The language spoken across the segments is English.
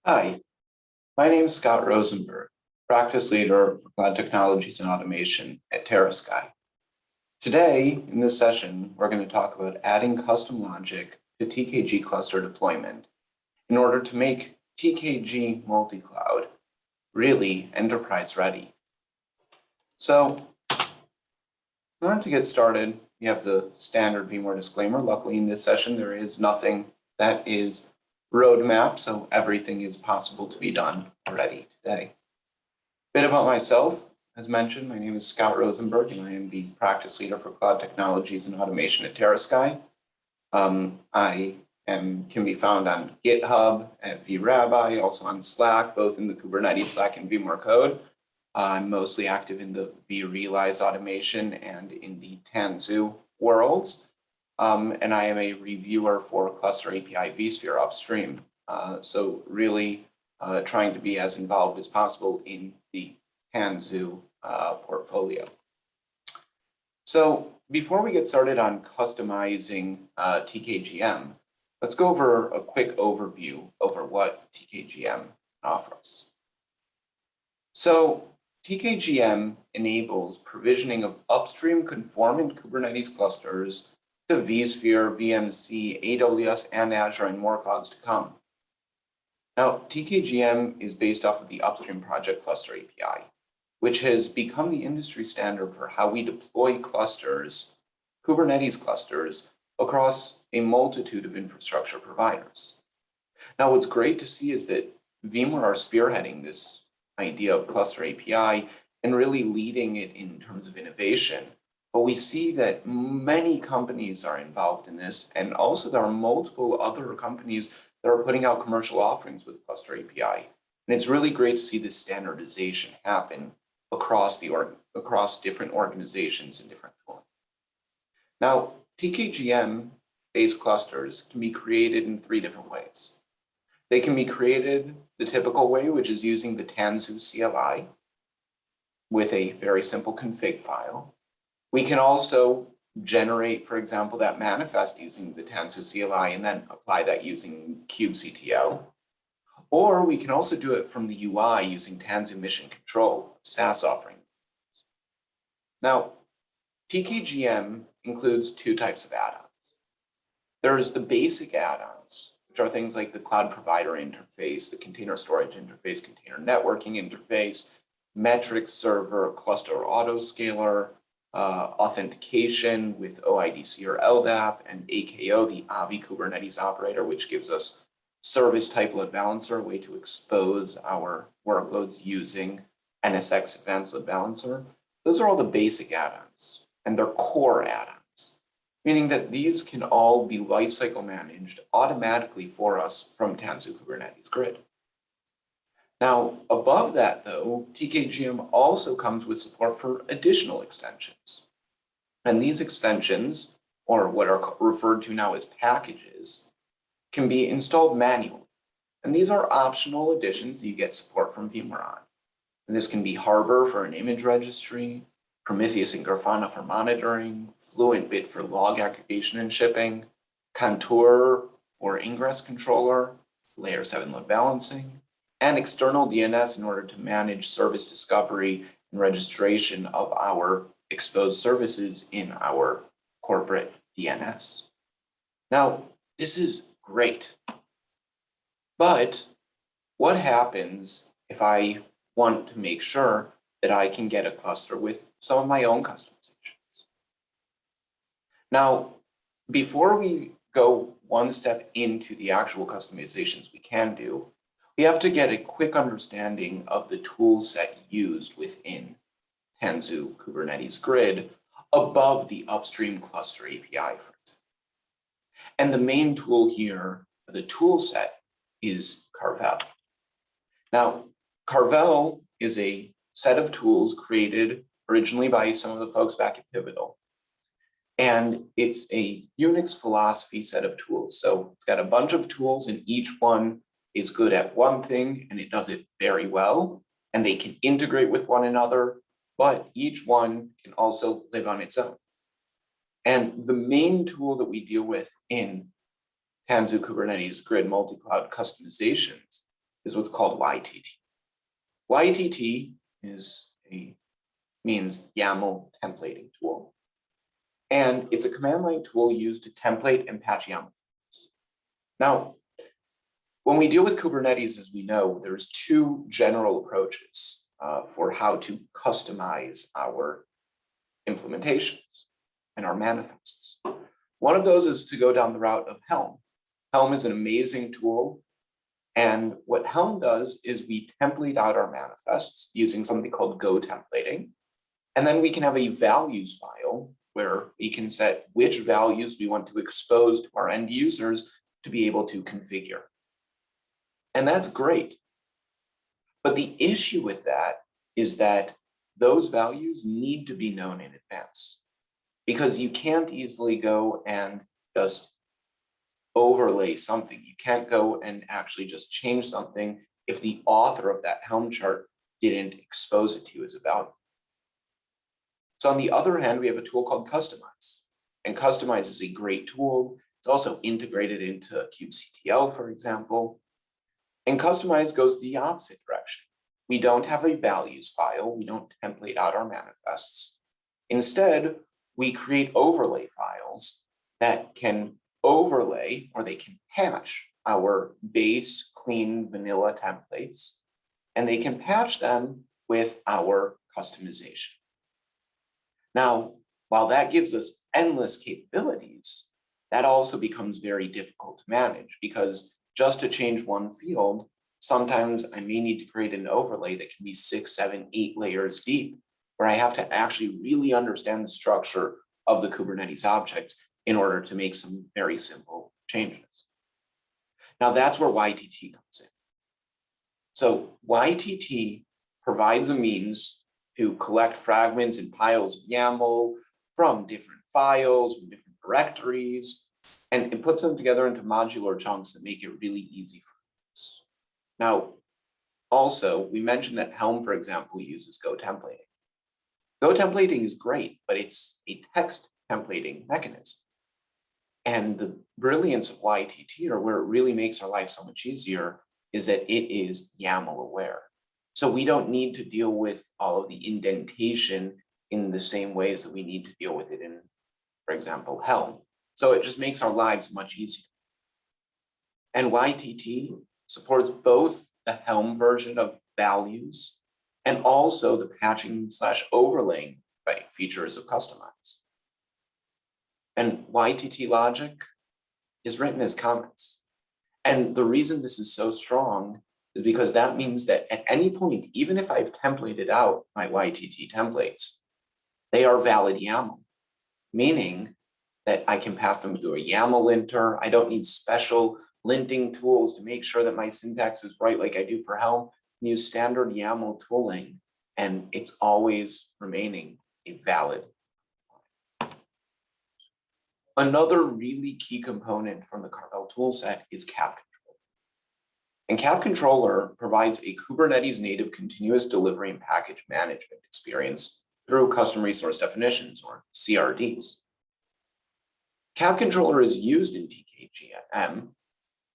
Hi, my name is Scott Rosenberg, Practice Leader for Cloud Technologies and Automation at TerraSky. Today, in this session, we're going to talk about adding custom logic to TKG cluster deployment in order to make TKG multi-cloud really enterprise ready. So, in order to get started, we have the standard VMware disclaimer. Luckily, in this session, there is nothing that is roadmap, so everything is possible to be done already today. A bit about myself, as mentioned, my name is Scott Rosenberg, and I am the Practice Leader for Cloud Technologies and Automation at TerraSky. I can be found on GitHub at vrabbi, also on Slack, both in the Kubernetes Slack and VMware code. I'm mostly active in the vRealize automation and in the Tanzu worlds. And I am a reviewer for Cluster-API vSphere upstream. So really trying to be as involved as possible in the Tanzu portfolio. So before we get started on customizing TKGm, let's go over a quick overview over what TKGm offers. So TKGm enables provisioning of upstream conformant Kubernetes clusters to vSphere, VMC, AWS, and Azure, and more clouds to come. Now, TKGm is based off of the upstream project Cluster-API, which has become the industry standard for how we deploy clusters, Kubernetes clusters, across a multitude of infrastructure providers. Now, what's great to see is that VMware are spearheading this idea of Cluster-API and really leading it in terms of innovation. But we see that many companies are involved in this, and also there are multiple other companies that are putting out commercial offerings with Cluster-API. And it's really great to see this standardization happen across different organizations and different tools. Now, TKGm-based clusters can be created in 3 different ways. They can be created the typical way, which is using the Tanzu CLI with a very simple config file. We can also generate, for example, that manifest using the Tanzu CLI and then apply that using kubectl. Or we can also do it from the UI using Tanzu Mission Control, SaaS offering. Now, TKGm includes 2 types of add-ons. There's the basic add-ons, which are things like the cloud provider interface, the container storage interface, container networking interface, metric server, cluster autoscaler, authentication with OIDC or LDAP, and AKO, the Avi Kubernetes operator, which gives us service type load balancer, a way to expose our workloads using NSX advanced load balancer. Those are all the basic add-ons, and they're core add-ons, meaning that these can all be lifecycle managed automatically for us from Tanzu Kubernetes Grid. Now, above that, though, TKGm also comes with support for additional extensions. And these extensions, or what are referred to now as packages, can be installed manually. And these are optional additions that you get support from VMware on. And this can be Harbor for an image registry, Prometheus and Grafana for monitoring, FluentBit for log aggregation and shipping, Contour for ingress controller, layer 7 load balancing, and external DNS in order to manage service discovery and registration of our exposed services in our corporate DNS. Now, this is great, but what happens if I want to make sure that I can get a cluster with some of my own customizations? Now, before we go one step into the actual customizations we can do, we have to get a quick understanding of the tool set used within Tanzu Kubernetes Grid above the upstream Cluster-API, for example. And the main tool here, the tool set, is Carvel. Now, Carvel is a set of tools created originally by some of the folks back at Pivotal. And it's a Unix philosophy set of tools. So it's got a bunch of tools, and each one is good at one thing and it does it very well, and they can integrate with one another, but each one can also live on its own. And the main tool that we deal with in Tanzu Kubernetes Grid multi-cloud customizations is what's called YTT. YTT means YAML templating tool. And it's a command line tool used to template and patch YAML files. Now, when we deal with Kubernetes, as we know, there's two general approaches for how to customize our implementations and our manifests. One of those is to go down the route of Helm. Helm is an amazing tool. And what Helm does is we template out our manifests using something called Go templating. And then we can have a values file where we can set which values we want to expose to our end users to be able to configure. And that's great. But the issue with that is that those values need to be known in advance, because you can't easily go and just overlay something. You can't go and actually just change something if the author of that Helm chart didn't expose it to you as a value. So on the other hand, we have a tool called Kustomize. And Kustomize is a great tool. It's also integrated into kubectl, for example. And Kustomize goes the opposite direction. We don't have a values file. We don't template out our manifests. Instead, we create overlay files that can overlay, or they can patch our base clean vanilla templates, and they can patch them with our customization. Now, while that gives us endless capabilities, that also becomes very difficult to manage, because just to change one field, sometimes I may need to create an overlay that can be 6, 7, 8 layers deep, where I have to actually really understand the structure of the Kubernetes objects in order to make some very simple changes. Now that's where YTT comes in. So YTT provides a means to collect fragments and piles of YAML from different files, from different directories, and it puts them together into modular chunks that make it really easy for us. Now, also, we mentioned that Helm, for example, uses Go templating. Go templating is great, but it's a text templating mechanism. And the brilliance of YTT, or where it really makes our life so much easier, is that it is YAML aware. So we don't need to deal with all of the indentation in the same ways that we need to deal with it in, for example, Helm. So it just makes our lives much easier. And YTT supports both the Helm version of values and also the patching/overlaying features of Kustomize. And YTT logic is written as comments. And the reason this is so strong is because that means that at any point, even if I've templated out my YTT templates, they are valid YAML, meaning that I can pass them through a YAML linter. I don't need special linting tools to make sure that my syntax is right like I do for Helm. I use standard YAML tooling, and it's always remaining a valid. Another really key component from the Carvel toolset is Kapp Controller. And Kapp Controller provides a Kubernetes native continuous delivery and package management experience through custom resource definitions, or CRDs. Kapp Controller is used in TKGm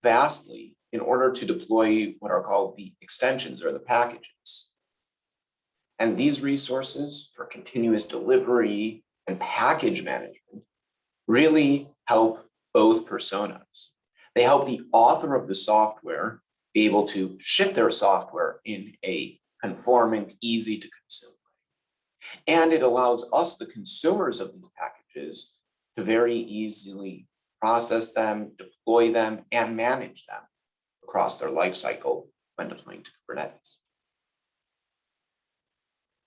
vastly in order to deploy what are called the extensions or the packages. And these resources for continuous delivery and package management really help both personas. They help the author of the software be able to ship their software in a conformant, easy to consume way. And it allows us, the consumers of these packages, to very easily process them, deploy them, and manage them across their lifecycle when deploying to Kubernetes.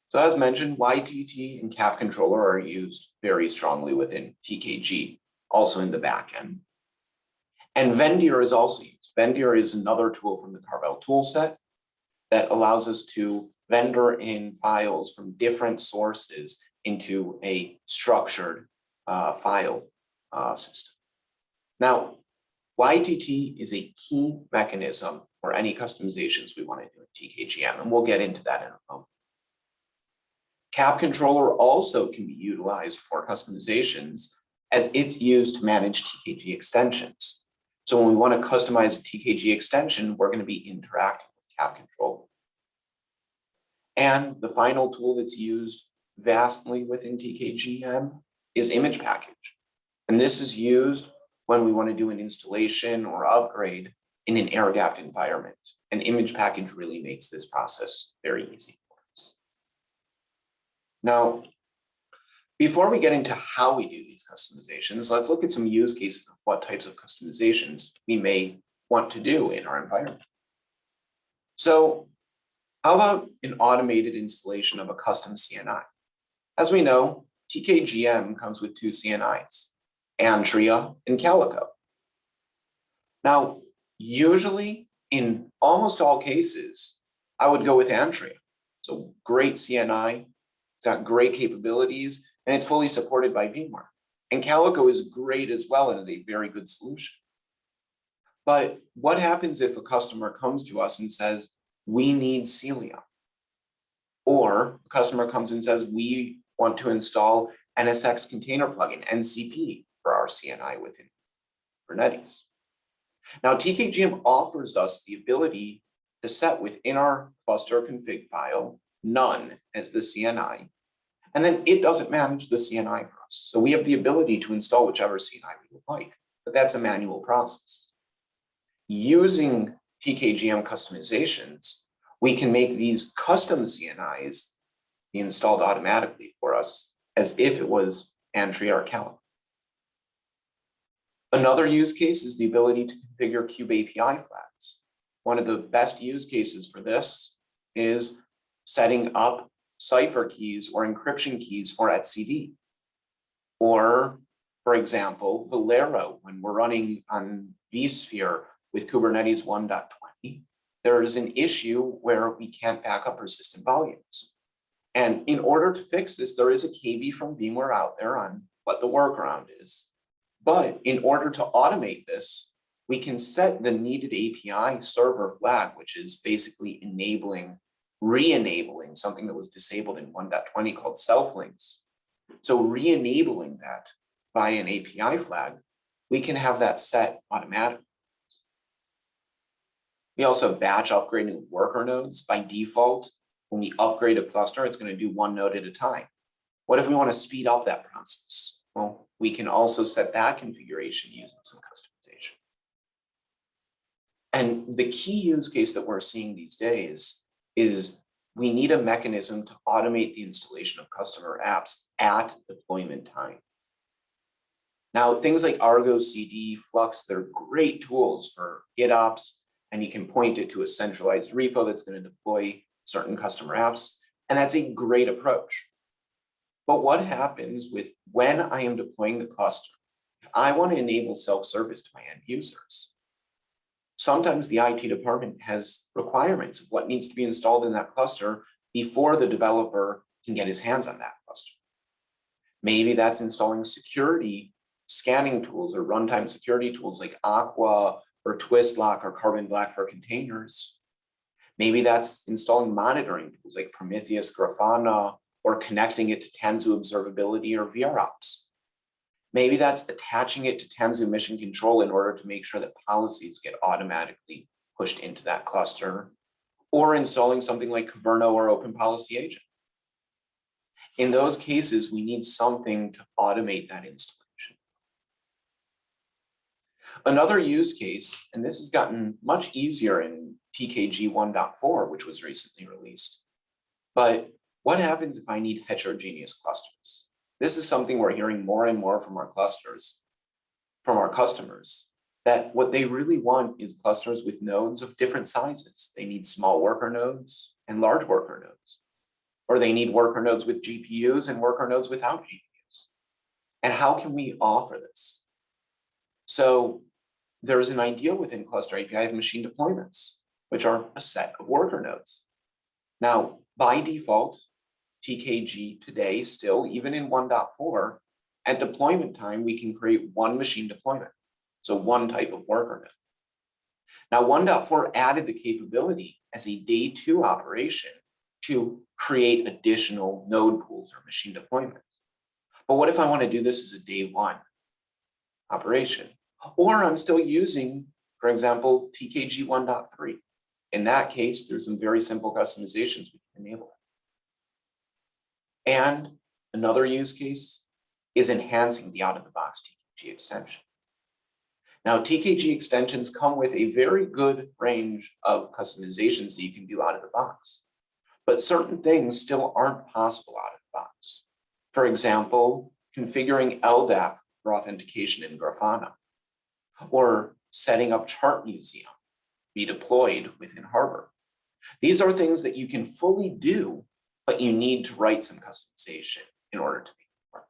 So as mentioned, YTT and Kapp Controller are used very strongly within TKG, also in the backend. And Vendir is also used. Vendir is another tool from the Carvel toolset that allows us to vendor in files from different sources into a structured file system. Now, YTT is a key mechanism for any customizations we want to do in TKGm, and we'll get into that in a moment. Kapp Controller also can be utilized for customizations, as it's used to manage TKG extensions. So when we want to customize a TKG extension, we're going to be interacting Kapp Controller. And the final tool that's used vastly within TKGm is image package. And this is used when we want to do an installation or upgrade in an air-gapped environment. An image package really makes this process very easy for us. Now, before we get into how we do these customizations, let's look at some use cases of what types of customizations we may want to do in our environment. So how about an automated installation of a custom CNI? As we know, TKGm comes with two CNIs, Antria and Calico. Now, usually in almost all cases, I would go with Antria. It's a great CNI, it's got great capabilities, and it's fully supported by VMware. And Calico is great as well and is a very good solution. But what happens if a customer comes to us and says, we need Celium? Or a customer comes and says, we want to install NSX container plugin, NCP, for our CNI within Kubernetes. Now, TKGm offers us the ability to set within our cluster config file, none as the CNI, and then it doesn't manage the CNI for us. So we have the ability to install whichever CNI we would like, but that's a manual process. Using TKGm customizations, we can make these custom CNIs be installed automatically for us as if it was Antria or Calico. Another use case is the ability to configure kube API flags. One of the best use cases for this is setting up cipher keys or encryption keys for etcd. Or, for example, Valero, when we're running on vSphere with Kubernetes 1.20, there is an issue where we can't back up persistent volumes. And in order to fix this, there is a KB from VMware out there on what the workaround is. But in order to automate this, we can set the needed API server flag, which is basically re-enabling something that was disabled in 1.20 called self-links. So re-enabling that by an API flag, we can have that set automatically. We also have batch upgrading of worker nodes. By default, when we upgrade a cluster, it's going to do one node at a time. What if we want to speed up that process? Well, we can also set that configuration using some customization. And the key use case that we're seeing these days is we need a mechanism to automate the installation of customer apps at deployment time. Now, things like Argo CD, Flux, they're great tools for GitOps, and you can point it to a centralized repo that's going to deploy certain customer apps, and that's a great approach. But what happens with when I am deploying the cluster? If I want to enable self-service to my end users, sometimes the IT department has requirements of what needs to be installed in that cluster before the developer can get his hands on that cluster. Maybe that's installing security scanning tools or runtime security tools like Aqua or Twistlock or Carbon Black for containers. Maybe that's installing monitoring tools like Prometheus, Grafana, or connecting it to Tanzu Observability or VROps. Maybe that's attaching it to Tanzu Mission Control in order to make sure that policies get automatically pushed into that cluster, or installing something like Caverno or Open Policy Agent. In those cases, we need something to automate that installation. Another use case, and this has gotten much easier in TKG 1.4, which was recently released, but what happens if I need heterogeneous clusters? This is something we're hearing more and more from our customers, that what they really want is clusters with nodes of different sizes. They need small worker nodes and large worker nodes, or they need worker nodes with GPUs and worker nodes without GPUs. And how can we offer this? So there's an idea within Cluster-API of machine deployments, which are a set of worker nodes. Now, by default, TKG today still, even in 1.4, at deployment time, we can create one machine deployment. So one type of worker node. Now 1.4 added the capability as a day 2 operation to create additional node pools or machine deployments. But what if I want to do this as a day 1 operation? Or I'm still using, for example, TKG 1.3. in that case, there's some very simple customizations we can enable. And another use case is enhancing the out-of-the-box TKG extension. Now, TKG extensions come with a very good range of customizations that you can do out of the box, but certain things still aren't possible out of the box. For example, configuring LDAP for authentication in Grafana, or setting up Chart Museum, be deployed within Harbor. These are things that you can fully do, but you need to write some customization in order to make it work.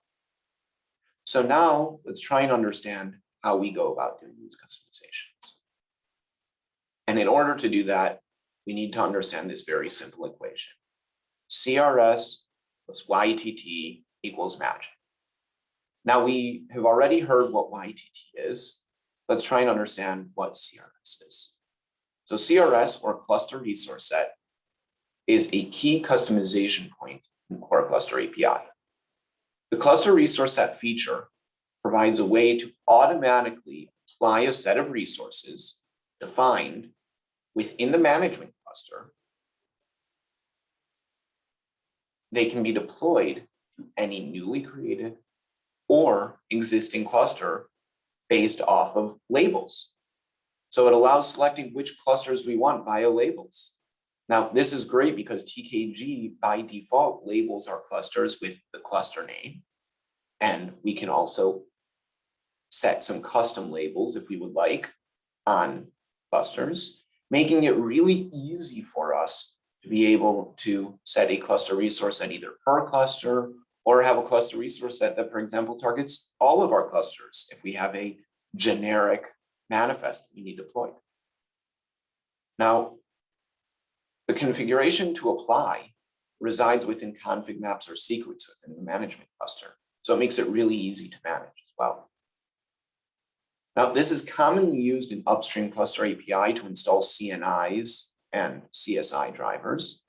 So now let's try and understand how we go about doing these customizations. And in order to do that, we need to understand this very simple equation. CRS plus YTT equals magic. Now we have already heard what YTT is. Let's try and understand what CRS is. So CRS, or cluster resource set, is a key customization point in Core Cluster-API. The cluster resource set feature provides a way to automatically apply a set of resources defined within the management cluster. They can be deployed to any newly created or existing cluster based off of labels. So it allows selecting which clusters we want via labels. Now, this is great because TKG by default labels our clusters with the cluster name. And we can also set some custom labels if we would like on clusters, making it really easy for us to be able to set a cluster resource set either per cluster or have a cluster resource set that, for example, targets all of our clusters if we have a generic manifest that we need deployed. Now, the configuration to apply resides within config maps or secrets within the management cluster. So it makes it really easy to manage as well. Now, this is commonly used in upstream cluster API to install CNIs and CSI drivers,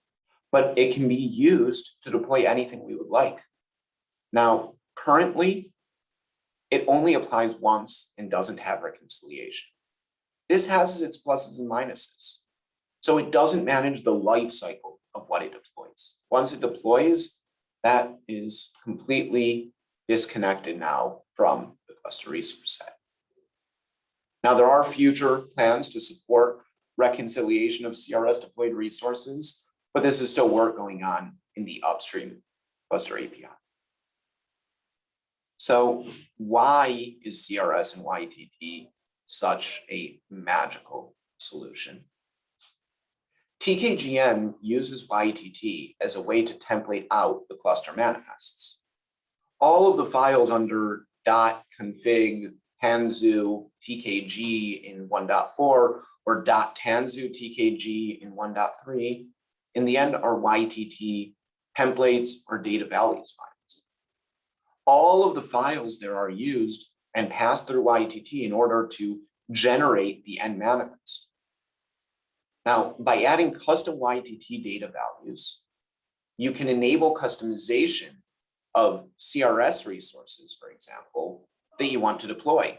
but it can be used to deploy anything we would like. Now, currently, it only applies once and doesn't have reconciliation. This has its pluses and minuses. So it doesn't manage the life cycle of what it deploys. Once it deploys, that is completely disconnected now from the cluster resource set. Now, there are future plans to support reconciliation of CRS deployed resources, but this is still work going on in the upstream cluster API. So why is CRS and YTT such a magical solution? TKGm uses YTT as a way to template out the cluster manifests. All of the files under .config tanzu TKG in 1.4 or .tanzu TKG in 1.3 in the end are YTT templates or data values files. All of the files there are used and passed through YTT in order to generate the end manifest. Now, by adding custom YTT data values, you can enable customization of CRS resources, for example, that you want to deploy.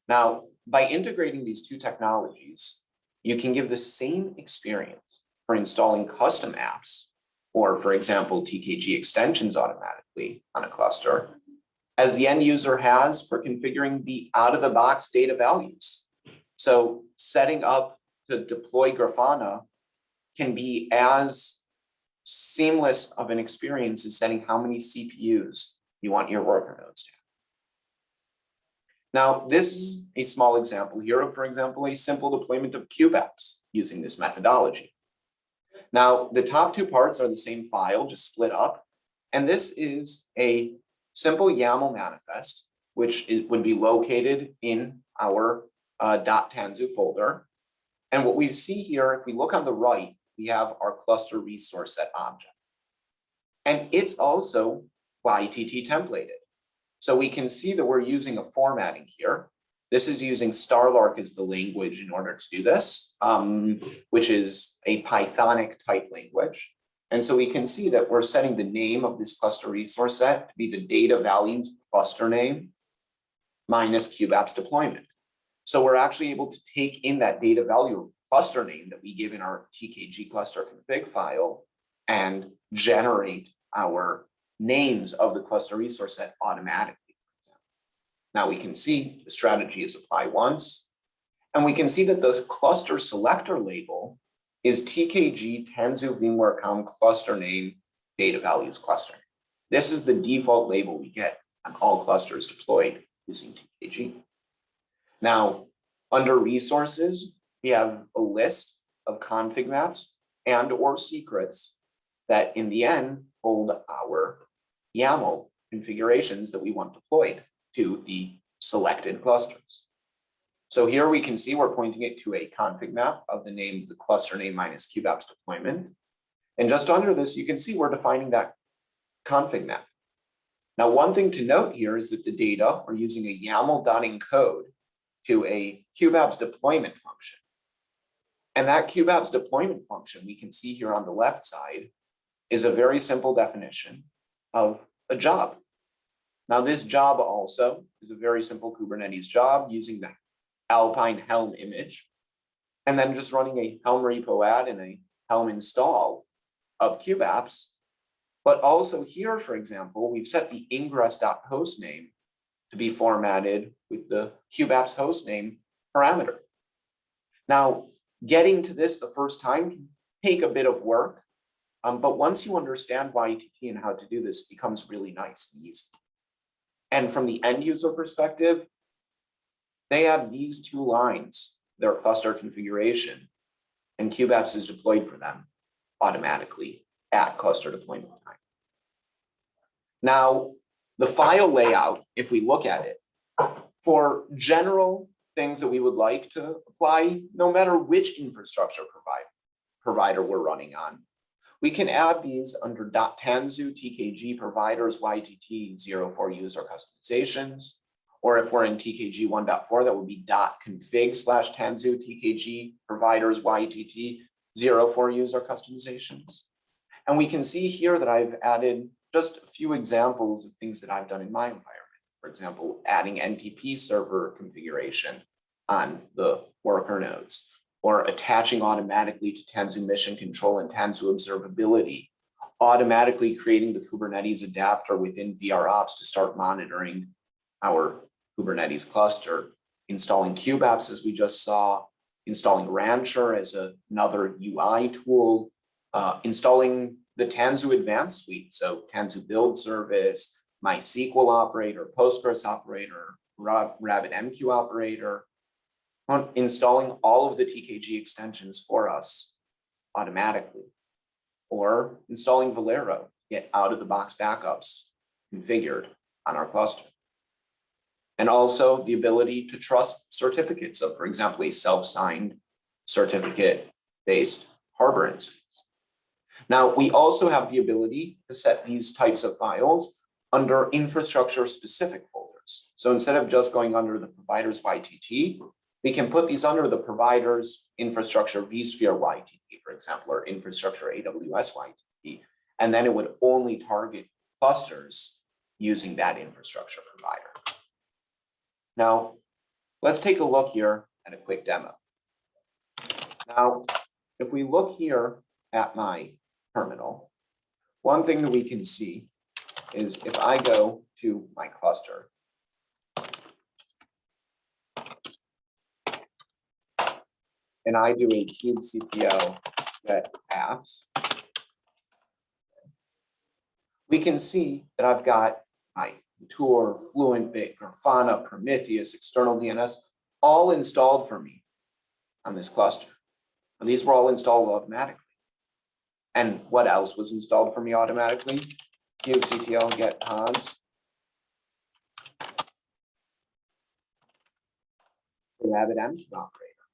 Now, by integrating these two technologies, you can give the same experience for installing custom apps, or for example, TKG extensions automatically on a cluster, as the end user has for configuring the out-of-the-box data values. So setting up to deploy Grafana can be as seamless of an experience as setting how many CPUs you want your worker nodes to have. Now, this is a small example here of, for example, a simple deployment of kube apps using this methodology. Now, the top two parts are the same file, just split up. And this is a simple YAML manifest, which would be located in our .tanzu folder. And what we see here, if we look on the right, we have our cluster resource set object. And it's also YTT templated. So we can see that we're using a formatting here. This is using Starlark as the language in order to do this, which is a Pythonic type language. And so we can see that we're setting the name of this cluster resource set to be the data values cluster name minus kube apps deployment. So we're actually able to take in that data value of cluster name that we give in our TKG cluster config file and generate our names of the cluster resource set automatically. Now we can see the strategy is apply once, and we can see that the cluster selector label is TKG Tanzu VMware Com cluster name data values cluster. This is the default label we get on all clusters deployed using TKG. Now, under resources, we have a list of config maps and or secrets that in the end hold our YAML configurations that we want deployed to the selected clusters. So here we can see we're pointing it to a config map of the name, the cluster name minus kubeapps deployment. And just under this, you can see we're defining that config map. Now, one thing to note here is that the data, we're using a YAML.encode to a kubeapps deployment function. And that kubeapps deployment function we can see here on the left side is a very simple definition of a job. Now, this job also is a very simple Kubernetes job using the Alpine Helm image, and then just running a Helm repo add and a Helm install of kubeapps. But also here, for example, we've set the ingress.hostname to be formatted with the kubeapps hostname parameter. Now, getting to this the first time can take a bit of work, but once you understand YATT and how to do this, it becomes really nice and easy. And from the end user perspective, they have these two lines, their cluster configuration, and kubeapps is deployed for them automatically at cluster deployment time. Now, the file layout, if we look at it, for general things that we would like to apply, no matter which infrastructure provider we're running on, we can add these under .tanzu TKG providers YATT 04 user customizations, or if we're in TKG 1.4, that would be .config/tanzu TKG providers YATT 04 user customizations. And we can see here that I've added just a few examples of things that I've done in my environment. For example, adding NTP server configuration on the worker nodes, or attaching automatically to Tanzu Mission Control and Tanzu Observability, automatically creating the Kubernetes adapter within VROps to start monitoring our Kubernetes cluster, installing kubeapps as we just saw, installing Rancher as another UI tool, installing the Tanzu Advanced Suite, so Tanzu Build Service, MySQL operator, Postgres operator, RabbitMQ operator, installing all of the TKG extensions for us automatically, or installing Valero, get out-of-the-box backups configured on our cluster. And also the ability to trust certificates of, for example, a self-signed certificate-based Harbor instance. Now, we also have the ability to set these types of files under infrastructure-specific folders. So instead of just going under the provider's YATT, we can put these under the provider's infrastructure vSphere YATT, for example, or infrastructure AWS YATT, and then it would only target clusters using that infrastructure provider. Now, let's take a look here at a quick demo. Now, if we look here at my terminal, one thing that we can see is if I go to my cluster, and I do a kubectl get apps, we can see that I've got my Tour, FluentBit, Grafana, Prometheus, external DNS, all installed for me on this cluster. And these were all installed automatically. And what else was installed for me automatically? kubectl get pods, the RabbitMQ operator.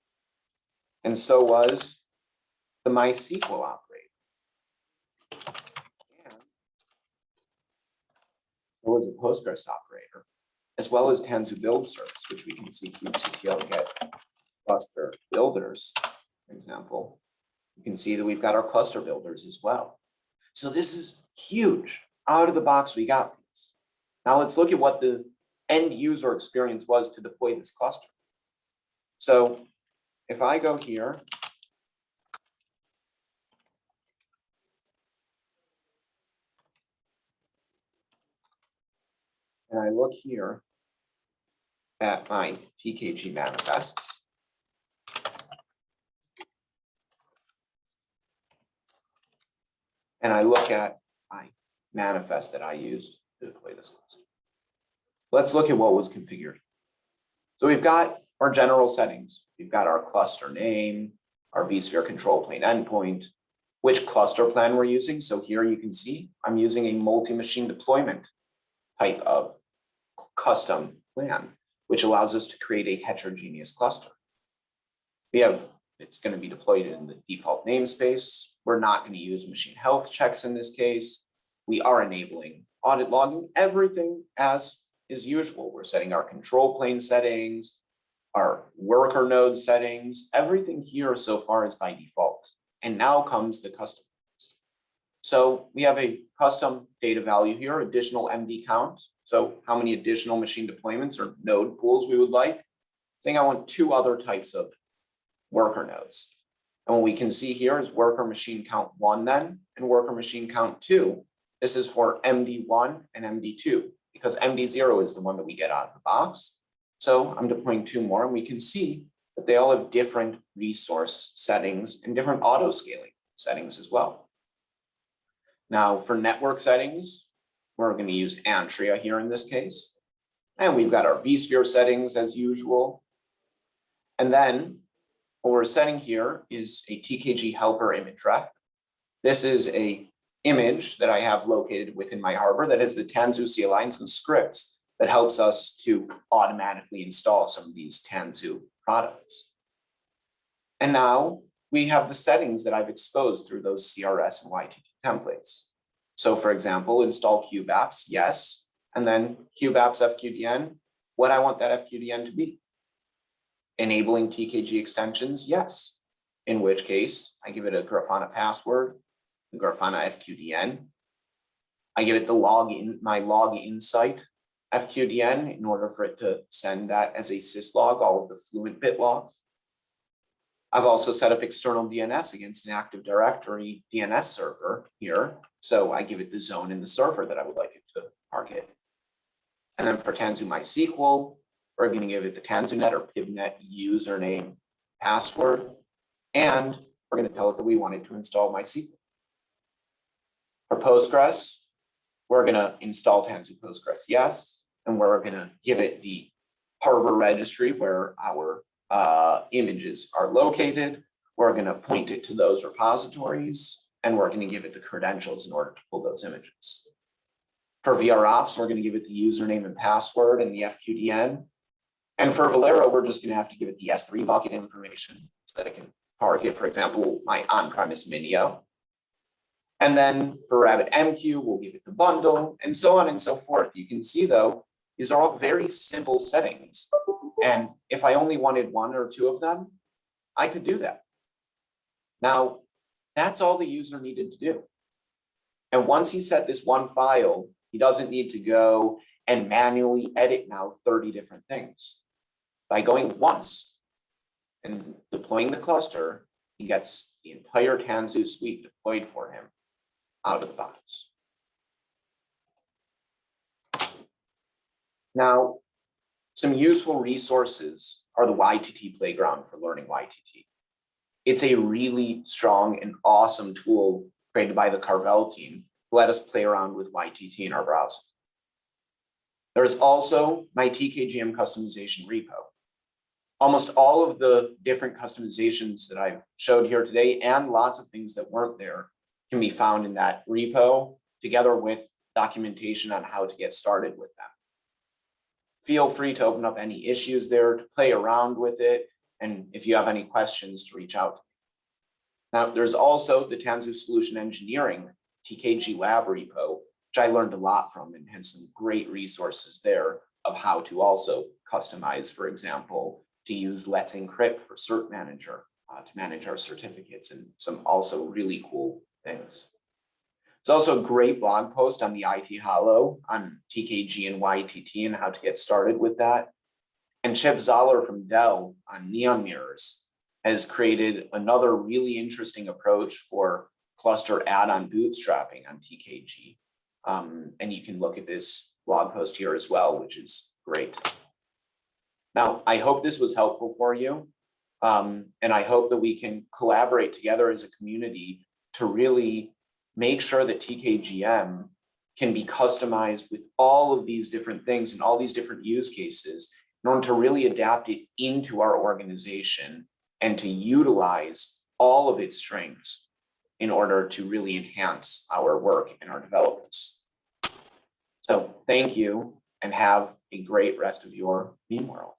And so was the MySQL operator. And so was a Postgres operator, as well as Tanzu Build Service, which we can see kubectl get cluster builders, for example. You can see that we've got our cluster builders as well. So this is huge. Out of the box, we got these. Now let's look at what the end user experience was to deploy this cluster. So if I go here and I look here at my TKG manifests, and I look at my manifest that I used to deploy this cluster. Let's look at what was configured. So we've got our general settings. We've got our cluster name, our vSphere control plane endpoint, which cluster plan we're using. So here you can see I'm using a multi-machine deployment type of custom plan, which allows us to create a heterogeneous cluster. It's going to be deployed in the default namespace. We're not going to use machine health checks in this case. We are enabling audit logging, everything as is usual. We're setting our control plane settings, our worker node settings, everything here so far is by default. And now comes the custom. So we have a custom data value here, additional MD count. So how many additional machine deployments or node pools we would like. Saying I want 2 other types of worker nodes. And what we can see here is worker machine count 1 then, and worker machine count 2. This is for MD1 and MD2, because MD0 is the one that we get out of the box. So I'm deploying 2 more, and we can see that they all have different resource settings and different auto scaling settings as well. Now for network settings, we're going to use Antria here in this case. And we've got our vSphere settings as usual. And then what we're setting here is a TKG helper image ref. This is a image that I have located within my harbor that has the Tanzu CLI and some scripts that helps us to automatically install some of these Tanzu products. And now we have the settings that I've exposed through those CRS and YTT templates. So for example, install kubeapps, yes. And then kubeapps FQDN, what I want that FQDN to be. Enabling TKG extensions, yes. In which case, I give it a Grafana password, the Grafana FQDN. I give it the login, my log insight FQDN in order for it to send that as a syslog, all of the fluent bit logs. I've also set up external DNS against an Active Directory DNS server here. So I give it the zone in the server that I would like it to target. And then for Tanzu MySQL, we're going to give it the TanzuNet or PibNet username, password, and we're going to tell it that we want it to install MySQL. For Postgres, we're going to install Tanzu Postgres, yes, and we're going to give it the harbor registry where our images are located. We're going to point it to those repositories, and we're going to give it the credentials in order to pull those images. For VROps, we're going to give it the username and password and the FQDN. And for Valero, we're just going to have to give it the S3 bucket information so that it can target, for example, my on-premise Minio. And then for RabbitMQ, we'll give it the bundle, and so on and so forth. You can see, though, these are all very simple settings. And if I only wanted 1 or 2 of them, I could do that. Now, that's all the user needed to do. And once he set this one file, he doesn't need to go and manually edit now 30 different things. By going once and deploying the cluster, he gets the entire Tanzu suite deployed for him out of the box. Now, some useful resources are the YTT playground for learning YTT. It's a really strong and awesome tool created by the Carvel team to let us play around with YTT in our browser. There's also my TKGm customization repo. Almost all of the different customizations that I've showed here today and lots of things that weren't there can be found in that repo together with documentation on how to get started with them. Feel free to open up any issues there, to play around with it, and if you have any questions, to reach out to me. Now, there's also the Tanzu Solution Engineering TKG Lab repo, which I learned a lot from and has some great resources there of how to also customize, for example, to use Let's Encrypt for Cert Manager to manage our certificates and some also really cool things. There's also a great blog post on the IT Hollow on TKG and YTT and how to get started with that. And Chip Zoller from Dell on Neon Mirrors has created another really interesting approach for cluster add-on bootstrapping on TKG. And you can look at this blog post here as well, which is great. Now, I hope this was helpful for you. And I hope that we can collaborate together as a community to really make sure that TKGm can be customized with all of these different things and all these different use cases in order to really adapt it into our organization and to utilize all of its strengths in order to really enhance our work and our developments. So thank you and have a great rest of your meme world.